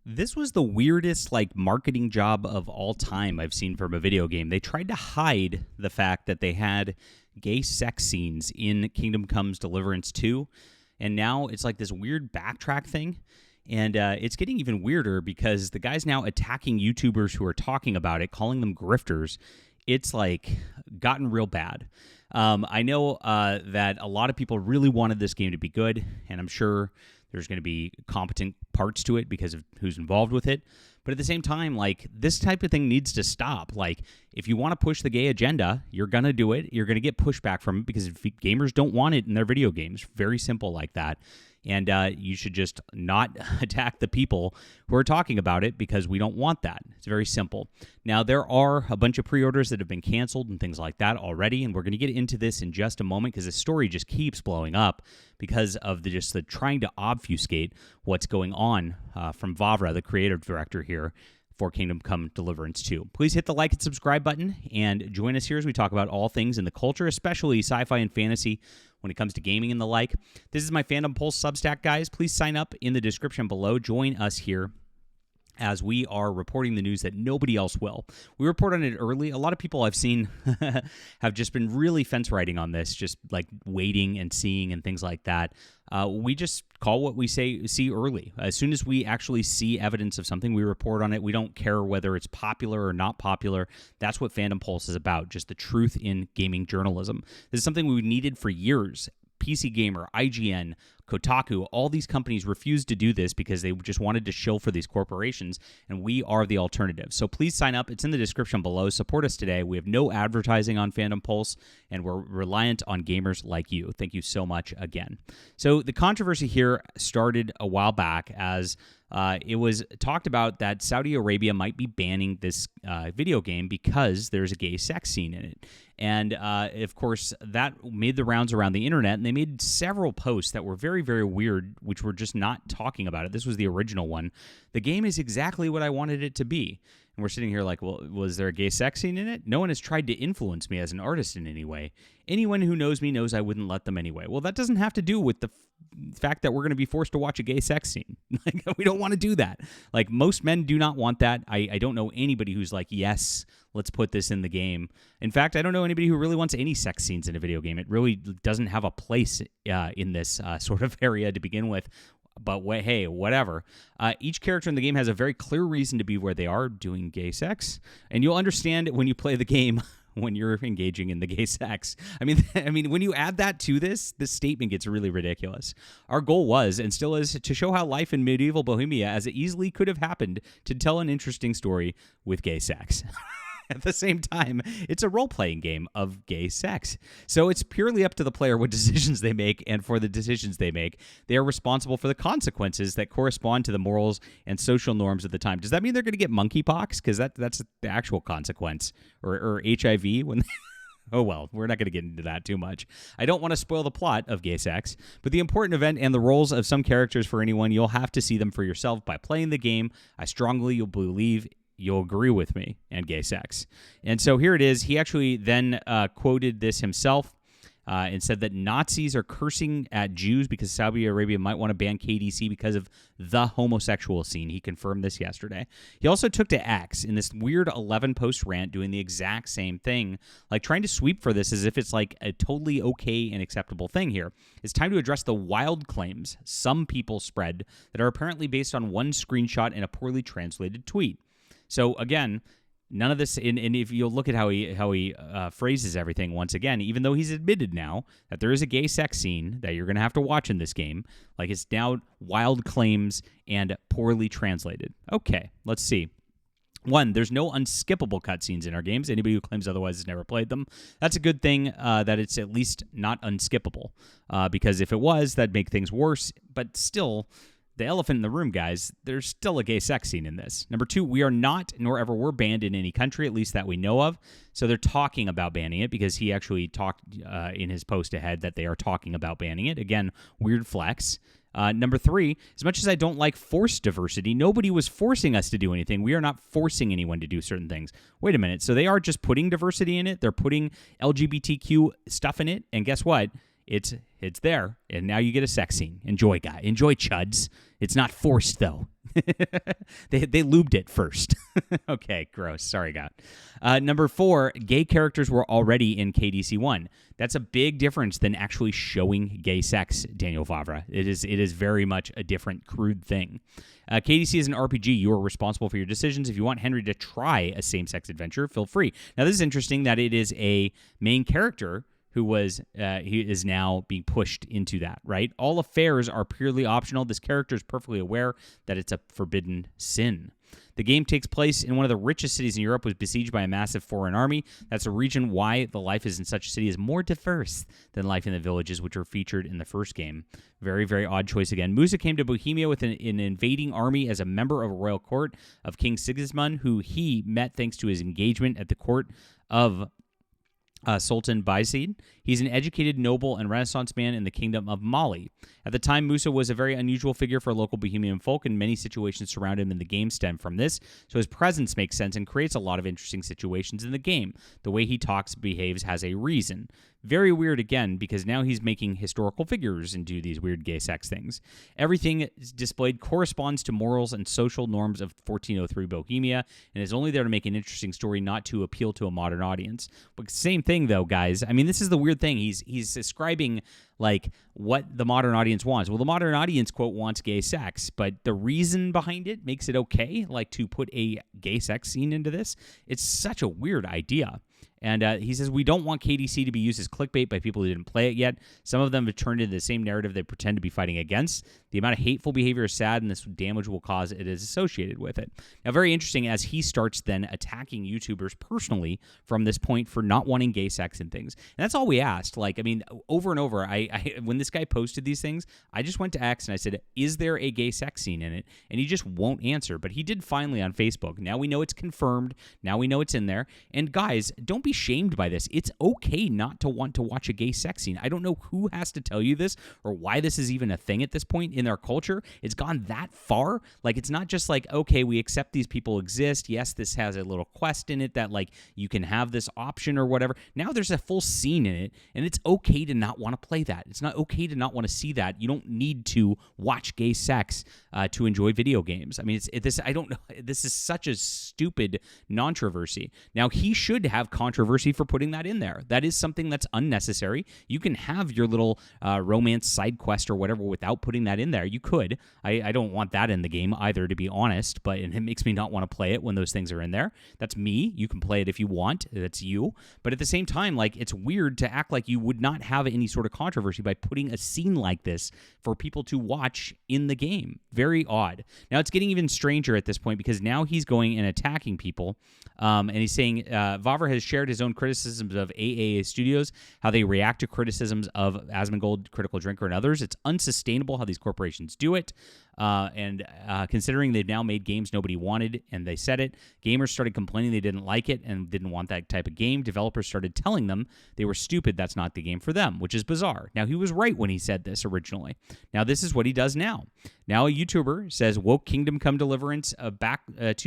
This was the weirdest marketing job of all time I've seen from a video game. They tried to hide the fact that they had gay sex scenes in Kingdom Come's Deliverance 2, and now it's like this weird backtrack thing. And it's getting even weirder because the guy's now attacking YouTubers who are talking about it, calling them grifters. It's gotten real bad. I know that a lot of people really wanted this game to be good, and I'm sure there's going to be competent parts to it because of who's involved with it. But at the same time, this type of thing needs to stop. If you want to push the gay agenda, you're going to do it. You're going to get pushback from it because gamers don't want it in their video games. Very simple like that. And you should just not attack the people who are talking about it because we don't want that. It's very simple. Now, there are a bunch of pre-orders that have been canceled and things like that already, and we're going to get into this in just a moment because the story just keeps blowing up because of the trying to obfuscate what's going on from Vavra, the creative director here for Kingdom Come Deliverance 2. Please hit the like and subscribe button and join us here as we talk about all things in the culture, especially sci-fi and fantasy when it comes to gaming and the like. This is my Fandom Pulse Substack, guys. Please sign up in the description below. Join us here as we are reporting the news that nobody else will. We report on it early. A lot of people I've seen have just been really fence riding on this, just waiting and seeing and things like that. We just call what we see early. As soon as we actually see evidence of something, we report on it. We don't care whether it's popular or not popular. That's what Fandom Pulse is about, just the truth in gaming journalism. This is something we needed for years. PC Gamer, IGN, Kotaku, all these companies refused to do this because they just wanted to shill for these corporations, and we are the alternative. So please sign up. It's in the description below. Support us today. We have no advertising on Fandom Pulse, and we're reliant on gamers like you. Thank you so much again. So the controversy here started a while back as it was talked about that Saudi Arabia might be banning this video game because there's a gay sex scene in it. And, of course, that made the rounds around the internet, and they made several posts that were very, very weird, which were just not talking about it. This was the original one. The game is exactly what I wanted it to be. And we're sitting here well, was there a gay sex scene in it? No one has tried to influence me as an artist in any way. Anyone who knows me knows I wouldn't let them anyway. Well, that doesn't have to do with the fact that we're going to be forced to watch a gay sex scene. We don't want to do that. Most men do not want that. I don't know anybody who's yes, let's put this in the game. In fact, I don't know anybody who really wants any sex scenes in a video game. It really doesn't have a place in this sort of area to begin with. But hey, whatever. Each character in the game has a very clear reason to be where they are doing gay sex, and you'll understand it when you play the game when you're engaging in the gay sex. I mean, when you add that to this statement gets really ridiculous. Our goal was, and still is, to show how life in medieval Bohemia, as it easily could have happened, to tell an interesting story with gay sex. At the same time, it's a role-playing game of gay sex. So it's purely up to the player what decisions they make, and for the decisions they make, they are responsible for the consequences that correspond to the morals and social norms of the time. Does that mean they're going to get monkeypox? Because that's the actual consequence. Or HIV when... Oh, well, we're not going to get into that too much. I don't want to spoil the plot of gay sex, but the important event and the roles of some characters for anyone, you'll have to see them for yourself by playing the game. I strongly believe you'll agree with me, and gay sex. And so here it is. He actually then quoted this himself and said that Nazis are cursing at Jews because Saudi Arabia might want to ban KDC because of the homosexual scene. He confirmed this yesterday. He also took to X in this weird 11-post rant doing the exact same thing, trying to sweep for this as if it's a totally okay and acceptable thing here. It's time to address the wild claims some people spread that are apparently based on one screenshot and a poorly translated tweet. So again, none of this, and if you'll look at how he phrases everything once again, even though he's admitted now that there is a gay sex scene that you're going to have to watch in this game, it's now wild claims and poorly translated. Okay, let's see. One, there's no unskippable cutscenes in our games. Anybody who claims otherwise has never played them. That's a good thing that it's at least not unskippable, because if it was, that'd make things worse, but still... The elephant in the room, guys, there's still a gay sex scene in this. Number two, we are not, nor ever were banned in any country, at least that we know of. So they're talking about banning it because he actually talked in his post ahead that they are talking about banning it. Again, weird flex. Number three, as much as I don't like forced diversity, nobody was forcing us to do anything. We are not forcing anyone to do certain things. Wait a minute. So they are just putting diversity in it. They're putting LGBTQ stuff in it. And guess what? it's there, and now you get a sex scene. Enjoy, guy. Enjoy, chuds. It's not forced, though. they lubed it first. Okay, gross. Sorry, God. Number 4, gay characters were already in KDC 1. That's a big difference than actually showing gay sex, Daniel Vavra. It is very much a different, crude thing. KDC is an RPG. You are responsible for your decisions. If you want Henry to try a same-sex adventure, feel free. Now, this is interesting that it is a main character who he is now being pushed into that, right? All affairs are purely optional. This character is perfectly aware that it's a forbidden sin. The game takes place in one of the richest cities in Europe, was besieged by a massive foreign army. That's a reason why the life is in such a city is more diverse than life in the villages, which were featured in the first game. Very, very odd choice again. Musa came to Bohemia with an invading army as a member of a royal court of King Sigismund, who he met thanks to his engagement at the court of Sultan Bayezid. He's an educated noble and Renaissance man in the kingdom of Mali. At the time, Musa was a very unusual figure for local Bohemian folk, and many situations surround him in the game stem from this, so his presence makes sense and creates a lot of interesting situations in the game. The way he talks, behaves, has a reason. Very weird again, because now he's making historical figures into these weird gay sex things. Everything displayed corresponds to morals and social norms of 1403 Bohemia, and is only there to make an interesting story, not to appeal to a modern audience. But same thing, though, guys. I mean, this is the weird thing. He's describing like what the modern audience wants. Well, the modern audience, quote, wants gay sex, but the reason behind it makes it okay, like to put a gay sex scene into this. It's such a weird idea. And he says, we don't want KDC to be used as clickbait by people who didn't play it yet. Some of them have turned into the same narrative they pretend to be fighting against. The amount of hateful behavior is sad, and this damage will cause it is associated with it. Now, very interesting, as he starts then attacking YouTubers personally from this point for not wanting gay sex and things. And that's all we asked. Like, I mean, over and over, I when this guy posted these things, I just went to X and I said, is there a gay sex scene in it? And he just won't answer. But he did finally on Facebook. Now we know it's confirmed. Now we know it's in there. And guys, don't be shamed by this. It's okay not to want to watch a gay sex scene. I don't know who has to tell you this or why this is even a thing at this point in our culture. It's gone that far. Like, it's not just like, okay, we accept these people exist. Yes, this has a little quest in it that like you can have this option or whatever. Now there's a full scene in it, and it's okay to not want to play that. It's not okay to not want to see that. You don't need to watch gay sex to enjoy video games. I mean, I don't know. This is such a stupid controversy. Now, he should have controversy for putting that in there. That is something that's unnecessary. You can have your little romance side quest or whatever without putting that in there. You could. I don't want that in the game either, to be honest, but it makes me not want to play it when those things are in there. That's me. You can play it if you want. That's you. But at the same time, like, it's weird to act like you would not have any sort of controversy by putting a scene like this for people to watch in the game. Very odd. Now, it's getting even stranger at this point, because now he's going and attacking people, and he's saying Vavra has shared his own criticisms of AAA Studios, how they react to criticisms of Asmongold, Critical Drinker, and others. It's unsustainable how these corporations do it. And considering they've now made games nobody wanted, and they said it, gamers started complaining they didn't like it and didn't want that type of game. Developers started telling them they were stupid, that's not the game for them, which is bizarre. Now, he was right when he said this originally. Now, this is what he does now. Now, a YouTuber says, Woke Kingdom Come Deliverance to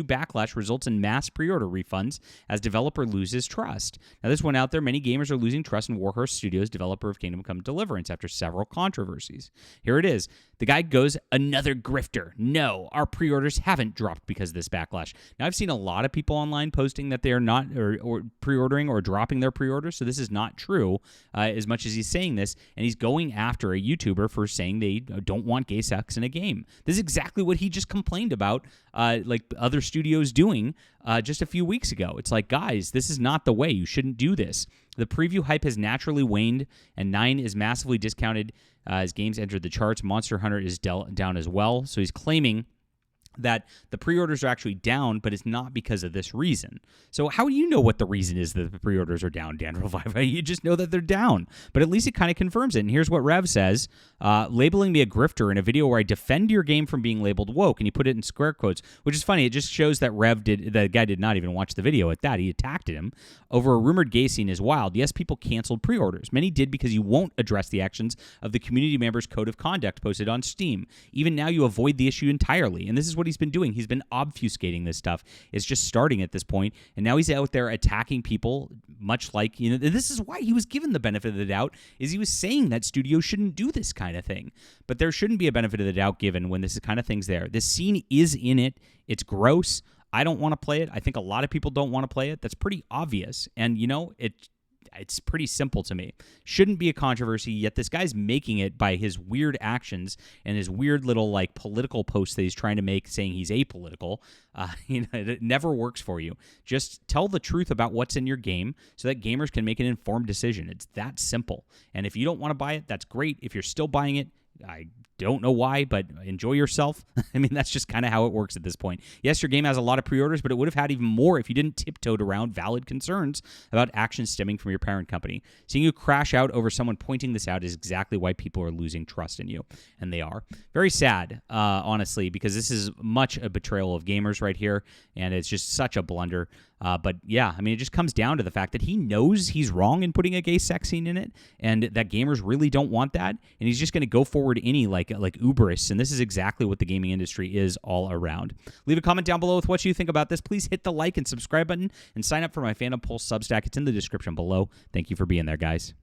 backlash results in mass pre-order refunds as developer loses trust. Now, this went out there. Many gamers are losing trust in Warhorse Studios, developer of Kingdom Come Deliverance, after several controversies. Here it is. The guy goes, another grifter. No, our pre-orders haven't dropped because of this backlash. Now, I've seen a lot of people online posting that they're not or pre-ordering or dropping their pre-orders, so this is not true as much as he's saying this, and he's going after a YouTuber for saying they don't want gay sex in a game. This is exactly what he just complained about, like other studios doing just a few weeks ago. It's like, guys, this is not the way. You shouldn't do this. The preview hype has naturally waned, and 9 is massively discounted as games entered the charts. Monster Hunter is down as well. So he's claiming that the pre-orders are actually down, but it's not because of this reason. So how do you know what the reason is that the pre-orders are down, Dan Reviva? You just know that they're down. But at least it kind of confirms it. And here's what Rev says. Labeling me a grifter in a video where I defend your game from being labeled woke, and he put it in square quotes, which is funny. It just shows that the guy did not even watch the video at that. He attacked him over a rumored gay scene is wild. Yes, people canceled pre-orders. Many did because you won't address the actions of the community members' code of conduct posted on Steam. Even now, you avoid the issue entirely. And this is what what he's been doing. He's been obfuscating this stuff. It's just starting at this point, and now he's out there attacking people, much like, this is why he was given the benefit of the doubt, is he was saying that studios shouldn't do this kind of thing. But there shouldn't be a benefit of the doubt given when this kind of thing's there. This scene is in it. It's gross. I don't want to play it. I think a lot of people don't want to play it. That's pretty obvious. And, it's pretty simple to me. Shouldn't be a controversy, yet this guy's making it by his weird actions and his weird little political posts that he's trying to make saying he's apolitical. It never works for you. Just tell the truth about what's in your game so that gamers can make an informed decision. It's that simple. And if you don't want to buy it, that's great. If you're still buying it, I don't know why, but enjoy yourself. I mean, that's just kind of how it works at this point. Yes, your game has a lot of pre-orders, but it would have had even more if you didn't tiptoe around valid concerns about actions stemming from your parent company. Seeing you crash out over someone pointing this out is exactly why people are losing trust in you, and they are. Very sad, honestly, because this is much a betrayal of gamers right here, and it's just such a blunder. But yeah, I mean, it just comes down to the fact that he knows he's wrong in putting a gay sex scene in it, and that gamers really don't want that, and he's just going to go forward any like hubris, and this is exactly what the gaming industry is all around. Leave a comment down below with what you think about this. Please hit the like and subscribe button, and sign up for my Fandom Pulse Substack. It's in the description below. Thank you for being there, guys.